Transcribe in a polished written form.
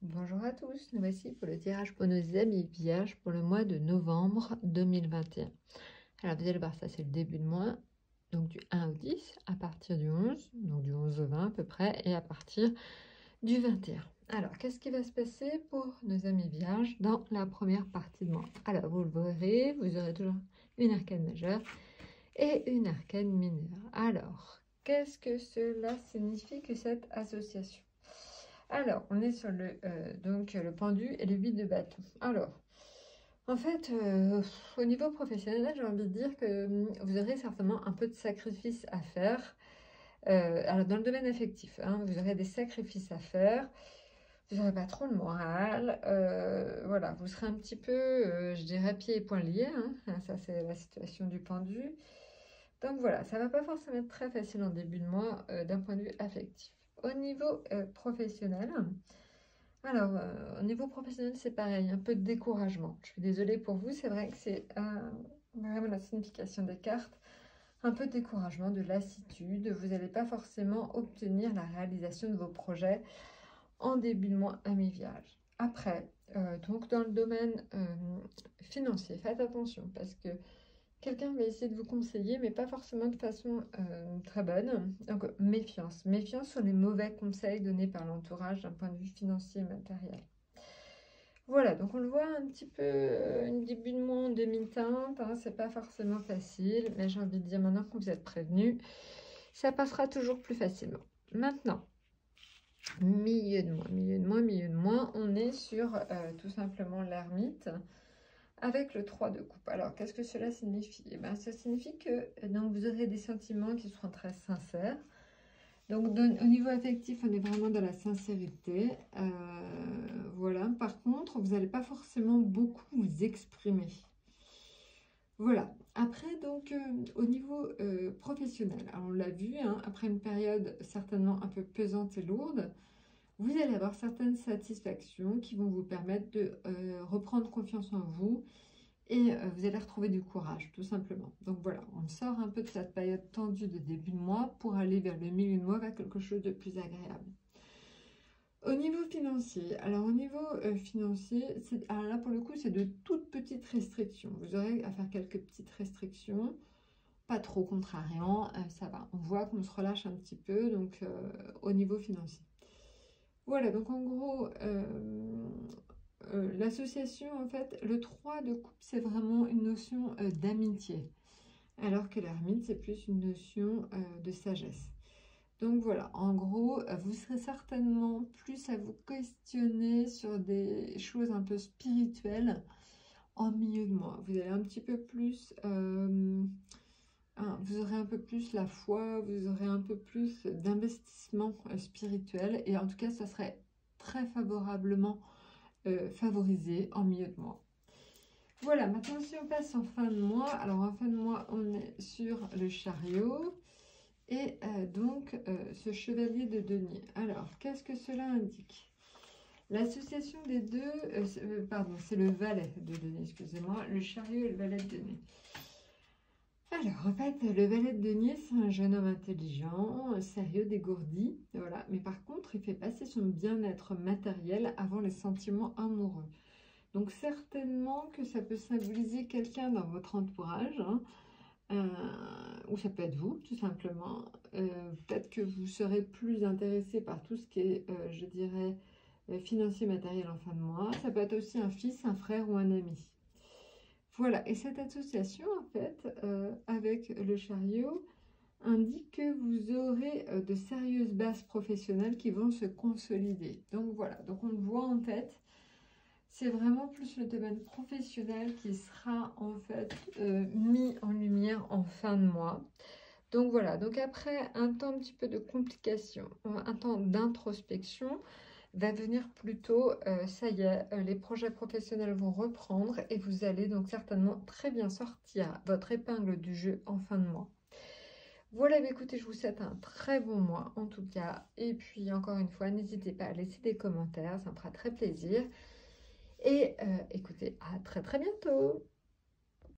Bonjour à tous, nous voici pour le tirage pour nos amis vierges pour le mois de novembre 2021. Alors vous allez voir, ça c'est le début de mois, donc du 1 au 10, à partir du 11, donc du 11 au 20 à peu près, et à partir du 21. Alors, qu'est-ce qui va se passer pour nos amis vierges dans la première partie de mois? Alors, vous le verrez, vous aurez toujours une arcane majeure et une arcane mineure. Alors, qu'est-ce que cela signifie que cette association? Alors, on est sur le pendu et le 8 de bâton. Alors, en fait, au niveau professionnel, j'ai envie de dire que vous aurez certainement un peu de sacrifice à faire. Alors, dans le domaine affectif, hein, vous aurez des sacrifices à faire. Vous n'aurez pas trop le moral. Voilà, vous serez un petit peu, je dirais, pieds et poings liés, hein. Ça, c'est la situation du pendu. Donc voilà, ça ne va pas forcément être très facile en début de mois d'un point de vue affectif. Au niveau professionnel, alors, au niveau professionnel, c'est pareil, un peu de découragement. Je suis désolée pour vous, c'est vrai que c'est vraiment la signification des cartes. Un peu de découragement, de lassitude. Vous n'allez pas forcément obtenir la réalisation de vos projets en début de mois à mi-vierge. Après, donc dans le domaine financier, faites attention parce que quelqu'un va essayer de vous conseiller, mais pas forcément de façon très bonne. Donc, méfiance. Méfiance sur les mauvais conseils donnés par l'entourage d'un point de vue financier et matériel. Voilà, donc on le voit un petit peu, une début de mois en demi-teinte, hein, c'est pas forcément facile, mais j'ai envie de dire maintenant que vous êtes prévenus, ça passera toujours plus facilement. Maintenant, milieu de mois, on est sur tout simplement l'ermite, avec le 3 de coupe. Alors, qu'est-ce que cela signifie? Eh bien, ça signifie que donc, vous aurez des sentiments qui seront très sincères. Donc, au niveau affectif, on est vraiment dans la sincérité. Voilà. Par contre, vous n'allez pas forcément beaucoup vous exprimer. Voilà. Après, donc, au niveau professionnel, alors on l'a vu, hein, après une période certainement un peu pesante et lourde, vous allez avoir certaines satisfactions qui vont vous permettre de reprendre confiance en vous et vous allez retrouver du courage, tout simplement. Donc voilà, on sort un peu de cette période tendue de début de mois pour aller vers le milieu de mois, vers quelque chose de plus agréable. Au niveau financier, alors au niveau financier, alors là pour le coup, c'est de toutes petites restrictions. Vous aurez à faire quelques petites restrictions, pas trop contrariant, ça va. On voit qu'on se relâche un petit peu, donc au niveau financier. Voilà, donc en gros, l'association, en fait, le 3 de coupe, c'est vraiment une notion d'amitié, alors que l'ermite, c'est plus une notion de sagesse. Donc voilà, en gros, vous serez certainement plus à vous questionner sur des choses un peu spirituelles en milieu de mois. Vous allez un petit peu plus, vous aurez un peu plus la foi, vous aurez un peu plus d'investissement spirituel, et en tout cas, ça serait très favorablement favorisé en milieu de mois. Voilà, maintenant si on passe en fin de mois, alors en fin de mois on est sur le chariot et donc ce chevalier de denier. Alors qu'est-ce que cela indique? L'association des deux, pardon, c'est le valet de denier, excusez-moi, le chariot et le valet de denier. Alors, en fait, le valet de denier, c'est un jeune homme intelligent, sérieux, dégourdi, voilà. Mais par contre, il fait passer son bien-être matériel avant les sentiments amoureux. Donc, certainement que ça peut symboliser quelqu'un dans votre entourage, hein, ou ça peut être vous, tout simplement. Peut-être que vous serez plus intéressé par tout ce qui est, je dirais, financier, matériel en fin de mois. Ça peut être aussi un fils, un frère ou un ami. Voilà, et cette association, en fait, avec le chariot, indique que vous aurez de sérieuses bases professionnelles qui vont se consolider. Donc voilà, donc on le voit en tête, c'est vraiment plus le domaine professionnel qui sera en fait mis en lumière en fin de mois. Donc voilà, donc après un temps un petit peu de complication, un temps d'introspection, va venir plutôt, ça y est, les projets professionnels vont reprendre et vous allez donc certainement très bien sortir votre épingle du jeu en fin de mois. Voilà, bah écoutez, je vous souhaite un très bon mois en tout cas. Et puis encore une fois, n'hésitez pas à laisser des commentaires, ça me fera très plaisir. Et écoutez, à très très bientôt.